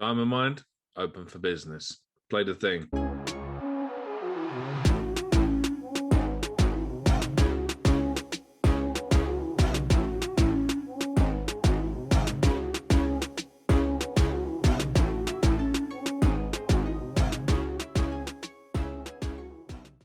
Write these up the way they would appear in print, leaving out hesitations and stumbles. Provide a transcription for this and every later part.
Diamond Mind, open for business. Play the thing.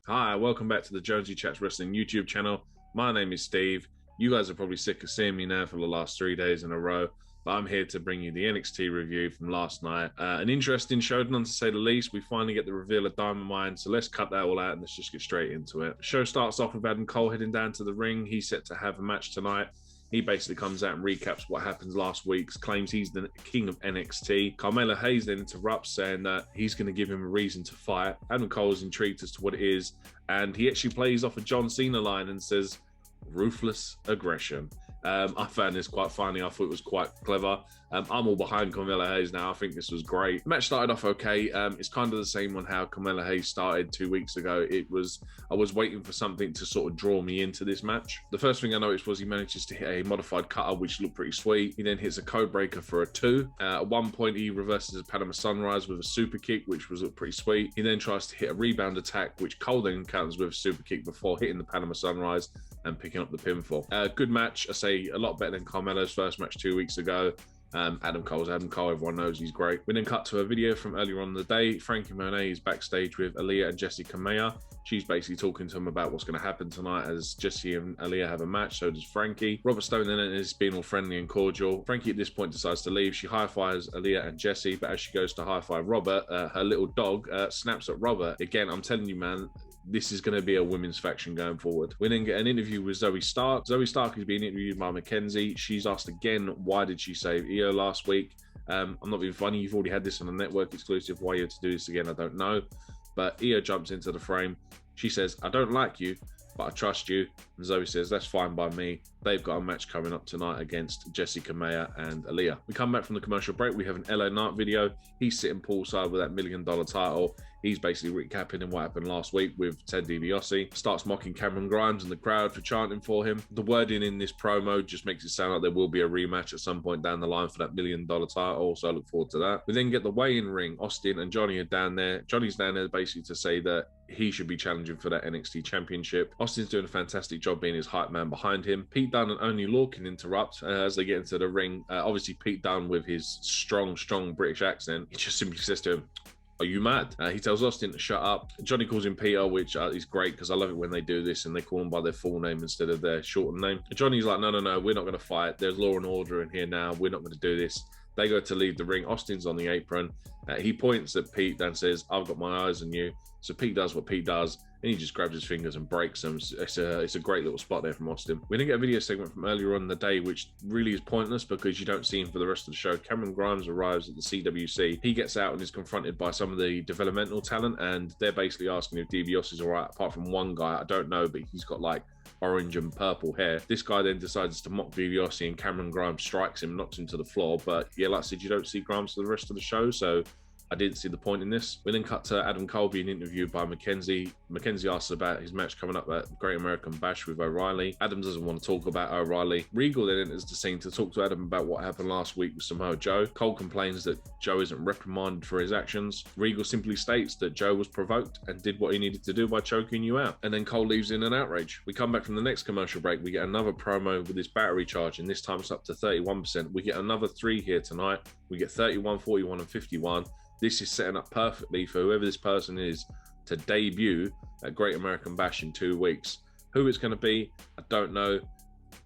Hi, welcome back to the Jonesy Chats Wrestling YouTube channel. My name is Steve. You guys are probably sick of seeing me now for the last 3 days in a row, but I'm here to bring you the NXT review from last night. An interesting showdown, to say the least. We finally get the reveal of Diamond Mine, so let's cut that all out and let's just get straight into it. The show starts off with Adam Cole heading down to the ring. He's set to have a match tonight. He basically comes out and recaps what happened last week, claims he's the king of NXT. Carmelo Hayes then interrupts, saying that he's going to give him a reason to fight. Adam Cole is intrigued as to what it is, and he actually plays off a John Cena line and says, "Ruthless aggression." I found this quite funny. I thought it was quite clever. I'm all behind Carmelo Hayes now. I think this was great. The match started off okay. It's kind of the same on how Carmelo Hayes started 2 weeks ago. I was waiting for something to sort of draw me into this match. The first thing I noticed was he manages to hit a modified cutter, which looked pretty sweet. He then hits a code breaker for a 2. At one point, he reverses a Panama Sunrise with a super kick, which was pretty sweet. He then tries to hit a rebound attack, which Cole then counters with a super kick before hitting the Panama Sunrise and picking up the pinfall. Good match. I say a lot better than Carmelo's first match 2 weeks ago. Adam Cole. Everyone knows he's great. We then cut to a video from earlier on in the day. Frankie Monet is backstage with Aaliyah and Jessi Kamea. She's basically talking to him about what's going to happen tonight, as Jessi and Aaliyah have a match. So does Frankie. Robert Stone then is being all friendly and cordial. Frankie at this point decides to leave. She high-fives Aaliyah and Jessi, but as she goes to high-five Robert, her little dog snaps at Robert. Again, I'm telling you, man, this is going to be a women's faction going forward. We then get an interview with Zoe Stark. Zoe Stark is being interviewed by Mackenzie. She's asked again, why did she save Io last week? I'm not being funny. You've already had this on a network exclusive. Why you had to do this again, I don't know. But Io jumps into the frame. She says, "I don't like you, but I trust you." And Zoe says, "That's fine by me." They've got a match coming up tonight against Jessi Kamea and Aaliyah. We come back from the commercial break. We have an LA Knight video. He's sitting poolside with that $1 million title. He's basically recapping on what happened last week with Ted DiBiase. Starts mocking Cameron Grimes and the crowd for chanting for him. The wording in this promo just makes it sound like there will be a rematch at some point down the line for that $1 million title, so I look forward to that. We then get the weigh-in ring. Austin and Johnny are down there. Johnny's down there basically to say that he should be challenging for that NXT championship. Austin's doing a fantastic job being his hype man behind him. Pete Dunne and Only Lorcan interrupt as they get into the ring. Obviously, Pete Dunne, with his strong British accent, he just simply says to him, "Are you mad?" He tells Austin to shut up. Johnny calls him Peter, which is great because I love it when they do this and they call him by their full name instead of their shortened name. Johnny's like, no, we're not going to fight. There's law and order in here now. We're not going to do this. They go to leave the ring. Austin's on the apron. He points at Pete and says, "I've got my eyes on you." So Pete does what Pete does, and he just grabs his fingers and breaks them. It's a great little spot there from Austin. We didn't get a video segment from earlier on in the day, which really is pointless because you don't see him for the rest of the show. Cameron Grimes arrives at the CWC. He gets out and is confronted by some of the developmental talent, and they're basically asking if DiBiase is all right, apart from one guy. I don't know, but he's got like orange and purple hair. This guy then decides to mock DiBiase, and Cameron Grimes strikes him, knocks him to the floor. But yeah, like I said, you don't see Grimes for the rest of the show, so I didn't see the point in this. We then cut to Adam Cole being interviewed by Mackenzie. Mackenzie asks about his match coming up at Great American Bash with O'Reilly. Adam doesn't want to talk about O'Reilly. Regal then enters the scene to talk to Adam about what happened last week with Samoa Joe. Cole complains that Joe isn't reprimanded for his actions. Regal simply states that Joe was provoked and did what he needed to do by choking you out. And then Cole leaves in an outrage. We come back from the next commercial break. We get another promo with this battery charge, and this time it's up to 31%. We get another 3 here tonight. We get 31, 41, and 51. This is setting up perfectly for whoever this person is to debut at Great American Bash in 2 weeks. Who it's going to be, I don't know.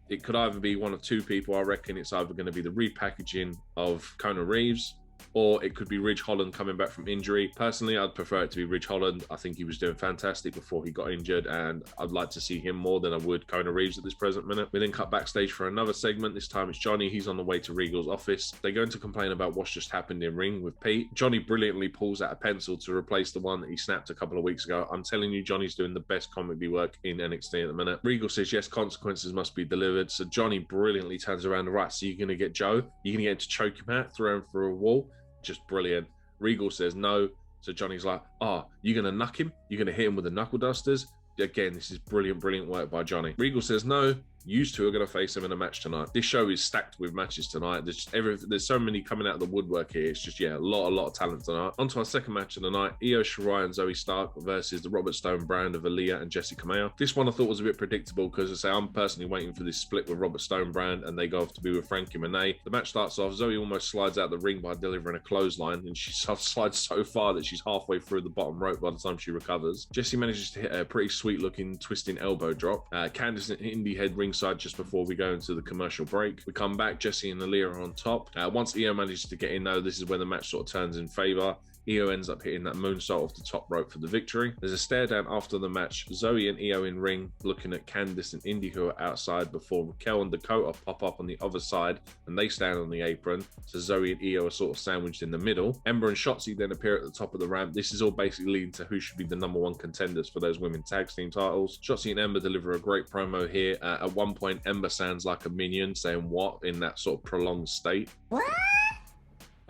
It could either be one of two people. I reckon it's either going to be the repackaging of Kona Reeves, or it could be Ridge Holland coming back from injury. Personally, I'd prefer it to be Ridge Holland. I think he was doing fantastic before he got injured, and I'd like to see him more than I would Kona Reeves at this present minute. We then cut backstage for another segment. This time it's Johnny. He's on the way to Regal's office. They're going to complain about what's just happened in ring with Pete. Johnny brilliantly pulls out a pencil to replace the one that he snapped a couple of weeks ago. I'm telling you, Johnny's doing the best comedy work in NXT at the minute. Regal says, yes, consequences must be delivered. So Johnny brilliantly turns around. Right, so you're going to get Joe? You're going to get him to choke him out, throw him through a wall? Just brilliant. Regal says no. So Johnny's like, you're going to knuck him? You're going to hit him with the knuckle dusters? Again, this is brilliant work by Johnny. Regal says no. used to are going to face them in a match tonight. This show is stacked with matches tonight. There's so many coming out of the woodwork here. It's just, yeah, a lot of talent tonight. On to our second match of the night, Io Shirai and Zoe Stark versus the Robert Stone brand of Aaliyah and Jessi Kamea. This one I thought was a bit predictable because, I say, I'm personally waiting for this split with Robert Stone brand and they go off to be with Frankie Monet. The match starts off, Zoe almost slides out the ring by delivering a clothesline, and she slides so far that she's halfway through the bottom rope by the time she recovers. Jessi manages to hit a pretty sweet looking twisting elbow drop. Candice and Indy head ringside just before we go into the commercial break. We come back, Jessi and Aaliyah are on top. Once Io manages to get in though, this is when the match sort of turns in favour. Io ends up hitting that moonsault off the top rope for the victory. There's a stare down after the match. Zoe and Io in ring, looking at Candice and Indy who are outside before Raquel and Dakota pop up on the other side and they stand on the apron. So Zoe and Io are sort of sandwiched in the middle. Ember and Shotzi then appear at the top of the ramp. This is all basically leading to who should be the number one contenders for those women's tag team titles. Shotzi and Ember deliver a great promo here. At one point, Ember sounds like a minion saying what in that sort of prolonged state. What?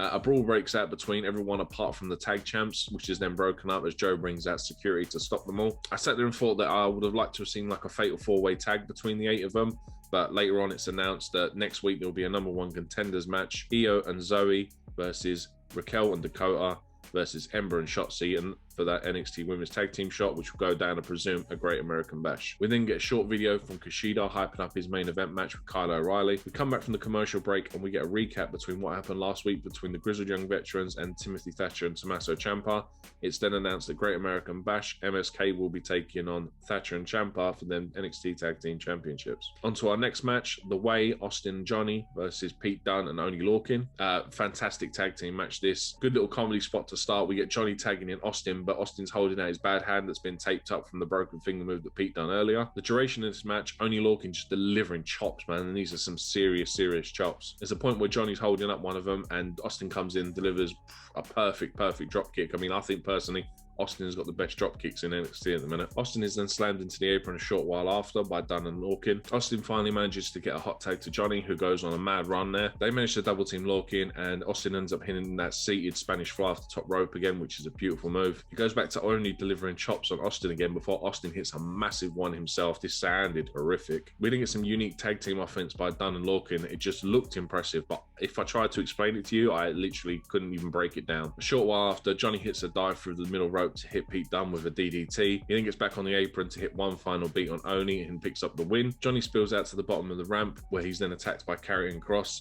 A brawl breaks out between everyone apart from the tag champs, which is then broken up as Joe brings out security to stop them all. I sat there and thought that I would have liked to have seen like a fatal four-way tag between the 8 of them, but later on it's announced that next week there'll be a number one contenders match. Io and Zoe versus Raquel and Dakota versus Ember and Shotzi, and for that NXT Women's Tag Team shot, which will go down, I presume, a Great American Bash. We then get a short video from Kushida hyping up his main event match with Kyle O'Reilly. We come back from the commercial break and we get a recap between what happened last week between the Grizzled Young Veterans and Timothy Thatcher and Tommaso Ciampa. It's then announced that Great American Bash, MSK will be taking on Thatcher and Ciampa for the NXT Tag Team Championships. On to our next match, The Way, Austin and Johnny versus Pete Dunne and Oney Lorcan. Fantastic tag team match this. Good little comedy spot to start. We get Johnny tagging in Austin, but Austin's holding out his bad hand that's been taped up from the broken finger move that Pete done earlier. The duration of this match, Oney Lorcan just delivering chops, man, and these are some serious chops. There's a point where Johnny's holding up one of them and Austin comes in and delivers a perfect drop kick. I mean, I think personally, Austin has got the best drop kicks in NXT at the minute. Austin is then slammed into the apron a short while after by Dunne and Lorcan. Austin finally manages to get a hot tag to Johnny, who goes on a mad run there. They manage to double team Lorcan, and Austin ends up hitting that seated Spanish fly off the top rope again, which is a beautiful move. He goes back to only delivering chops on Austin again before Austin hits a massive one himself. This sounded horrific. We didn't get some unique tag team offense by Dunne and Lorcan. It just looked impressive, but if I tried to explain it to you, I literally couldn't even break it down. A short while after, Johnny hits a dive through the middle rope to hit Pete Dunne with a DDT. He then gets back on the apron to hit one final beat on Oney and picks up the win. Johnny spills out to the bottom of the ramp where he's then attacked by Karrion Kross.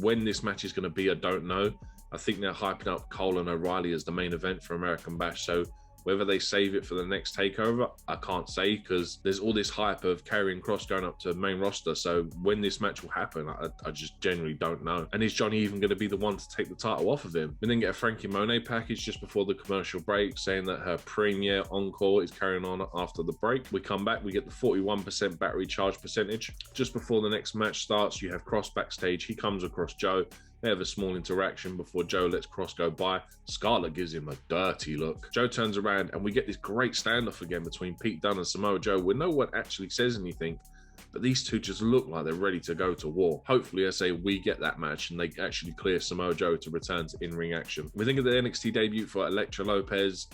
When this match is going to be, I don't know. I think they're hyping up Cole and O'Reilly as the main event for American Bash, so whether they save it for the next takeover, I can't say, because there's all this hype of Karrion Kross going up to the main roster. So when this match will happen, I just generally don't know. And is Johnny even going to be the one to take the title off of him? We then get a Frankie Monet package just before the commercial break saying that her premiere encore is carrying on after the break. We come back, we get the 41% battery charge percentage. Just before the next match starts, you have Kross backstage. He comes across Joe. They have a small interaction before Joe lets Kross go by. Scarlett gives him a dirty look. Joe turns around and we get this great standoff again between Pete Dunne and Samoa Joe where no one actually says anything, but these two just look like they're ready to go to war. Hopefully, I say, we get that match and they actually clear Samoa Joe to return to in-ring action. We think of the NXT debut for Elektra Lopez.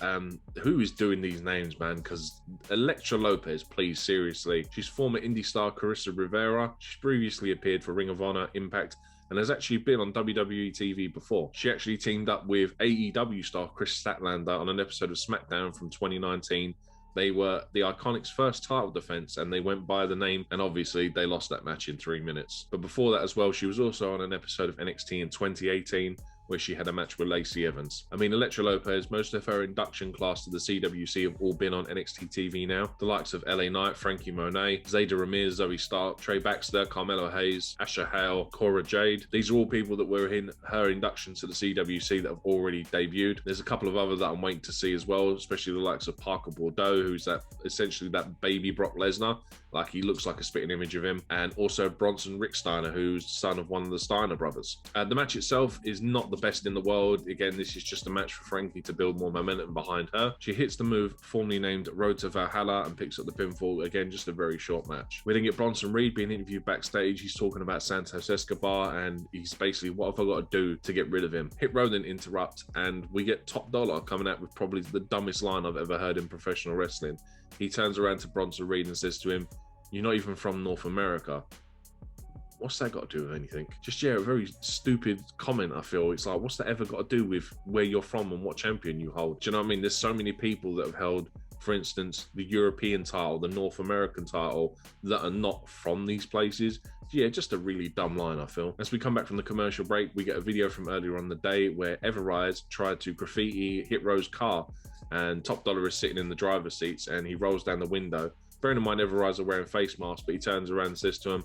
Who is doing these names, man? Because Elektra Lopez, please, seriously. She's former indie star Carissa Rivera. She's previously appeared for Ring of Honor, Impact, and has actually been on WWE TV before. She actually teamed up with AEW star Chris Statlander on an episode of SmackDown from 2019. They were the Iconics' first title defense and they went by the name, and obviously they lost that match in 3 minutes. But before that as well, she was also on an episode of NXT in 2018 where she had a match with Lacey Evans. I mean, Elektra Lopez, most of her induction class to the CWC have all been on NXT TV now. The likes of LA Knight, Frankie Monet, Zayda Ramirez, Zoe Stark, Trey Baxter, Carmelo Hayes, Asha Hale, Cora Jade. These are all people that were in her induction to the CWC that have already debuted. There's a couple of others that I'm waiting to see as well, especially the likes of Parker Bordeaux, who's that essentially that baby Brock Lesnar. Like, he looks like a spitting image of him. And also Bronson Rick Steiner, who's son of one of the Steiner brothers. The match itself is not the best in the world. Again, this is just a match for Frankie to build more momentum behind her. She hits the move formerly named Road to Valhalla and picks up the pinfall. Again, just a very short match. We then get Bronson Reed being interviewed backstage. He's talking about Santos Escobar and he's basically, what have I got to do to get rid of him? Hit Row then interrupt and we get Top Dollar coming out with probably the dumbest line I've ever heard in professional wrestling. He turns around to Bronson Reed and says to him, You're not even from North America. What's that got to do with anything? Just, yeah, a very stupid comment, I feel. It's like, what's that ever got to do with where you're from and what champion you hold? Do you know what I mean? There's so many people that have held, for instance, the European title, the North American title, that are not from these places. Yeah, just a really dumb line, I feel. As we come back from the commercial break, we get a video from earlier on the day where Everrise tried to graffiti Hit Row's car, and Top Dollar is sitting in the driver's seats and he rolls down the window. Bearing in mind, Everrise are wearing face masks, but he turns around and says to him,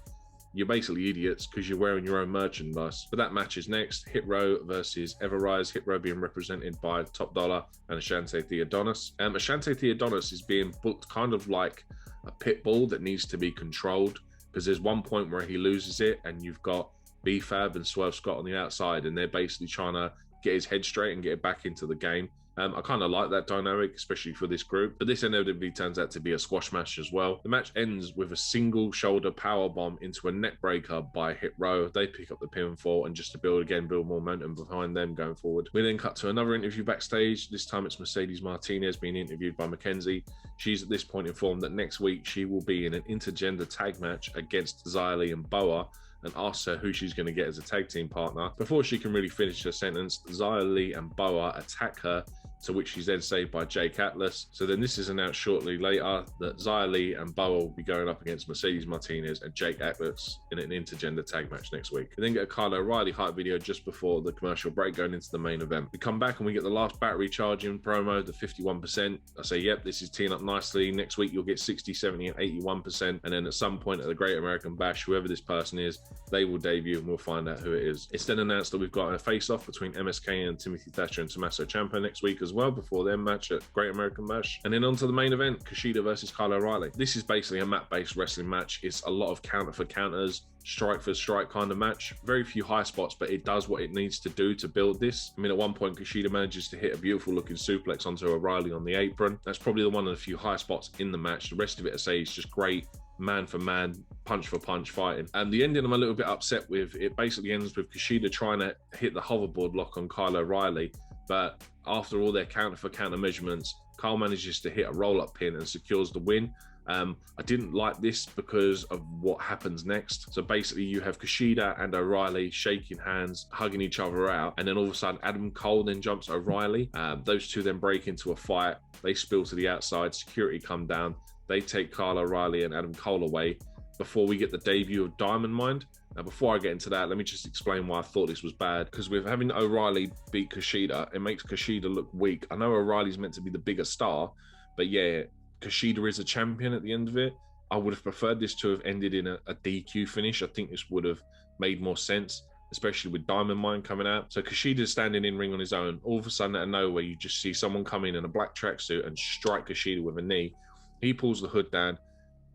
"You're basically idiots because you're wearing your own merchandise." But that match is next. Hit Row versus Everrise. Hit Row being represented by Top Dollar and Ashante Theodonis. Ashante Theodonis is being booked kind of like a pit bull that needs to be controlled, because there's one point where he loses it and you've got B-Fab and Swerve Scott on the outside and they're basically trying to get his head straight and get it back into the game. I kind of like that dynamic, especially for this group, but this inevitably turns out to be a squash match as well. The match ends with a single shoulder power bomb into a neck breaker by Hit Row. They pick up the pinfall, and just to build more momentum behind them going forward. We then cut to another interview backstage. This time it's Mercedes Martinez being interviewed by Mackenzie. She's at this point informed that next week she will be in an intergender tag match against Xia Li and Boa, and asks her who she's going to get as a tag team partner. Before she can really finish her sentence, Xia Li and Boa attack her, to which she's then saved by Jake Atlas. So then this is announced shortly later that Xia Li and Boa will be going up against Mercedes Martinez and Jake Atlas in an intergender tag match next week. We then get a Kyle O'Reilly hype video just before the commercial break going into the main event. We come back and we get the last battery charging promo, the 51%. I say, yep, this is teeing up nicely. Next week you'll get 60, 70 and 81%. And then at some point at the Great American Bash, whoever this person is, they will debut and we'll find out who it is. It's then announced that we've got a face-off between MSK and Timothy Thatcher and Tommaso Ciampa next week as well, before their match at Great American Bash. And then on to the main event, Kushida versus Kyle O'Reilly. This is basically a mat-based wrestling match. It's a lot of counter for counters, strike for strike kind of match. Very few high spots, but it does what it needs to do to build this. I mean, at one point, Kushida manages to hit a beautiful looking suplex onto O'Reilly on the apron. That's probably the one of the few high spots in the match. The rest of it, I say, is just great man for man, punch for punch fighting. And the ending I'm a little bit upset with. It basically ends with Kushida trying to hit the hoverboard lock on Kyle O'Reilly, but after all their counter for counter measurements, Kyle manages to hit a roll-up pin and secures the win. I didn't like this because of what happens next. So basically you have Kushida and O'Reilly shaking hands, hugging each other out, and then all of a sudden Adam Cole then jumps O'Reilly. Those two then break into a fight. They spill to the outside, security come down. They take Kyle O'Reilly and Adam Cole away before we get the debut of Diamond Mind. Now, before I get into that, let me just explain why I thought this was bad. Because with having O'Reilly beat Kushida, it makes Kushida look weak. I know O'Reilly's meant to be the bigger star, but yeah, Kushida is a champion at the end of it. I would have preferred this to have ended in a DQ finish. I think this would have made more sense, especially with Diamond Mine coming out. So Kushida's standing in ring on his own. All of a sudden, out of nowhere, you just see someone come in a black tracksuit and strike Kushida with a knee. He pulls the hood down.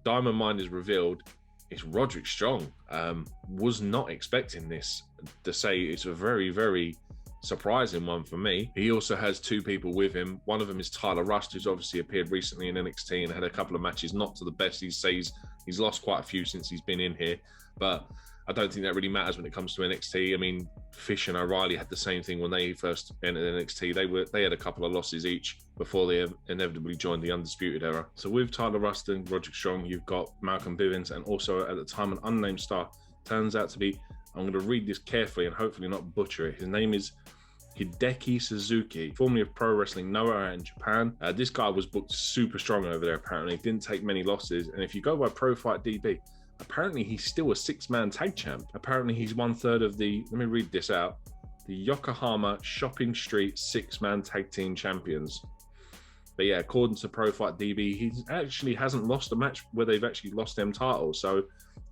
Diamond Mine is revealed. It's Roderick Strong. Was not expecting this. To say it's a very, very surprising one for me. He also has two people with him. One of them is Tyler Rust, who's obviously appeared recently in NXT and had a couple of matches not to the best. He says he's lost quite a few since he's been in here, but I don't think that really matters when it comes to NXT. I mean, Fish and O'Reilly had the same thing when they first entered NXT. They had a couple of losses each before they inevitably joined the Undisputed Era. So with Tyler Rust and Roderick Strong, you've got Malcolm Bivens and also at the time an unnamed star. Turns out to be, I'm going to read this carefully and hopefully not butcher it. His name is Hideki Suzuki, formerly of Pro Wrestling Noah in Japan. This guy was booked super strong over there apparently. Didn't take many losses. And if you go by Pro Fight DB, apparently he's still a six-man tag champ. Apparently he's 1/3 of the, let me read this out, the Yokohama Shopping Street six-man tag team champions. But yeah, according to Pro Fight DB, he actually hasn't lost a match where they've actually lost them titles. So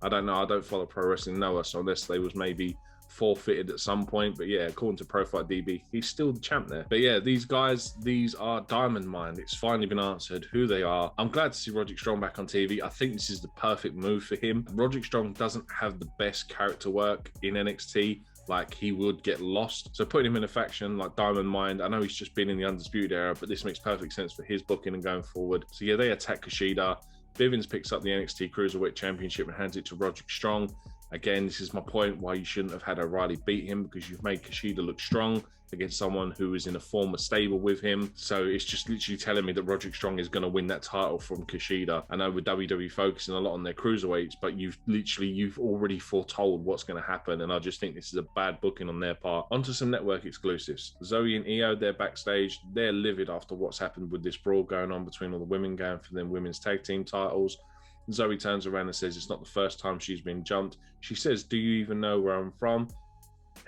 I don't know. I don't follow Pro Wrestling Noah, so unless they was maybe forfeited at some point. But yeah, according to Pro Fight DB, he's still the champ there. But yeah, these guys, these are Diamond Mine. It's finally been answered who they are. I'm glad to see Roderick Strong back on TV. I think this is the perfect move for him. Roderick Strong doesn't have the best character work in NXT. Like, he would get lost. So putting him in a faction like Diamond Mine, I know he's just been in the Undisputed Era, but this makes perfect sense for his booking and going forward. So yeah, they attack Kushida. Bivens picks up the NXT Cruiserweight Championship and hands it to Roderick Strong. Again, this is my point why you shouldn't have had O'Reilly beat him, because you've made Kushida look strong against someone who is in a former stable with him. So it's just literally telling me that Roderick Strong is going to win that title from Kushida. I know with WWE focusing a lot on their cruiserweights, but you've already foretold what's going to happen, and I just think this is a bad booking on their part. Onto some network exclusives. Zoe and Io, they're backstage. They're livid after what's happened with this brawl going on between all the women going for them women's tag team titles. Zoe turns around and says it's not the first time she's been jumped. She says, "Do you even know where I'm from?"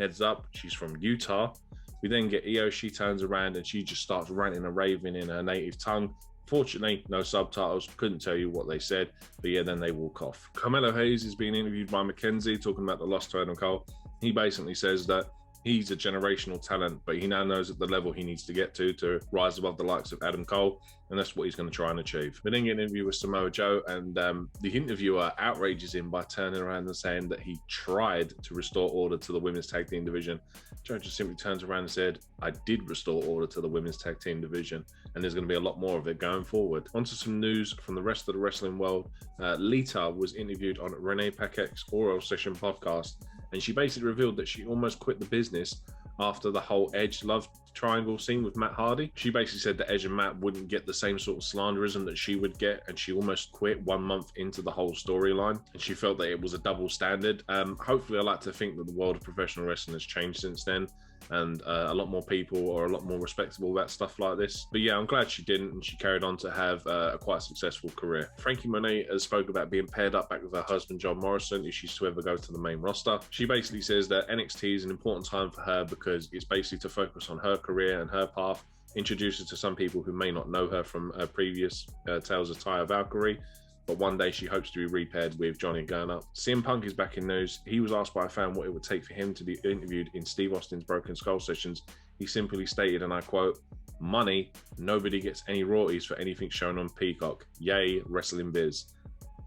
Heads up, she's from Utah. We then get Io. She turns around and she just starts ranting and raving in her native tongue. Fortunately, no subtitles, couldn't tell you what they said, but yeah, then they walk off. Carmelo Hayes is being interviewed by Mackenzie, talking about the loss to Adam Cole. He basically says that he's a generational talent, but he now knows at the level he needs to get to rise above the likes of Adam Cole, and that's what he's going to try and achieve. We then get an interview with Samoa Joe, and the interviewer outrages him by turning around and saying that he tried to restore order to the women's tag team division. Joe just simply turns around and said, "I did restore order to the women's tag team division, and there's going to be a lot more of it going forward." Onto some news from the rest of the wrestling world. Lita was interviewed on Renee Paquette's Oral Session podcast, and she basically revealed that she almost quit the business after the whole Edge love triangle scene with Matt Hardy. She basically said that Edge and Matt wouldn't get the same sort of slanderism that she would get, and she almost quit 1 month into the whole storyline, and she felt that it was a double standard. Hopefully, I like to think that the world of professional wrestling has changed since then, and a lot more people are a lot more respectable about stuff like this. But yeah, I'm glad she didn't, and she carried on to have a quite successful career. Frankie Monet has spoke about being paired up back with her husband John Morrison if she's to ever go to the main roster. She basically says that NXT is an important time for her because it's basically to focus on her career and her path, introduce her to some people who may not know her from her previous Tales of Taya Valkyrie, but one day she hopes to be repaired with Johnny Garner. CM Punk is back in news. He was asked by a fan what it would take for him to be interviewed in Steve Austin's Broken Skull sessions. He simply stated, and I quote, "Money, nobody gets any royalties for anything shown on Peacock. Yay, wrestling biz."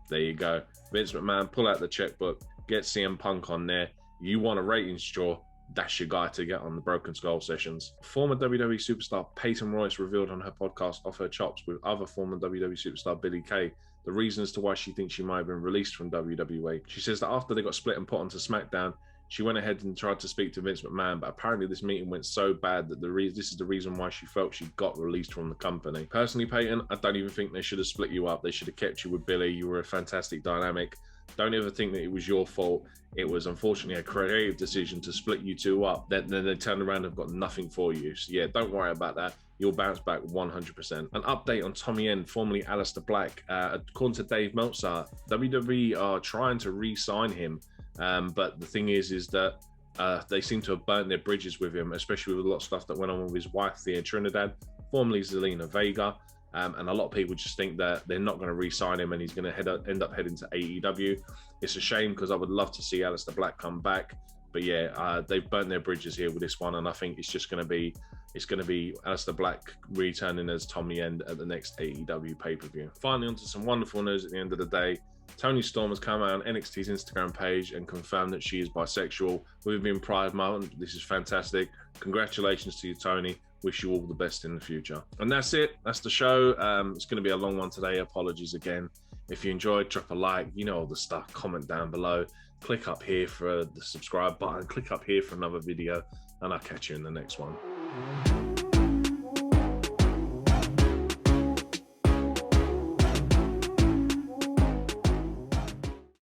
There you go. Vince McMahon, pull out the checkbook, get CM Punk on there. You want a ratings draw, that's your guy to get on the Broken Skull sessions. Former WWE superstar Peyton Royce revealed on her podcast Off Her Chops with other former WWE superstar Billie Kay the reason as to why she thinks she might have been released from WWE. She says that after they got split and put onto SmackDown, she went ahead and tried to speak to Vince McMahon, but apparently this meeting went so bad that this is the reason why she felt she got released from the company. Personally, Peyton, I don't even think they should have split you up. They should have kept you with Billy. You were a fantastic dynamic. Don't ever think that it was your fault. It was unfortunately a creative decision to split you two up. Then they turned around and have got nothing for you. So yeah, don't worry about that. You'll bounce back 100%. An update on Tommy End, formerly Aleister Black. According to Dave Meltzer, WWE are trying to re-sign him. But the thing is that they seem to have burnt their bridges with him, especially with a lot of stuff that went on with his wife, Thea Trinidad, formerly Zelina Vega. And a lot of people just think that they're not going to re-sign him and he's going to end up heading to AEW. It's a shame because I would love to see Aleister Black come back. But yeah, they've burnt their bridges here with this one, and I think it's just going to be Aleister Black returning as Tommy End at the next AEW pay-per-view. Finally, onto some wonderful news at the end of the day. Toni Storm has come out on NXT's Instagram page and confirmed that she is bisexual. We've been Pride Month. This is fantastic. Congratulations to you, Toni. Wish you all the best in the future. And that's it. That's the show. It's going to be a long one today. Apologies again. If you enjoyed, drop a like. You know all the stuff. Comment down below. Click up here for the subscribe button. Click up here for another video. And I'll catch you in the next one.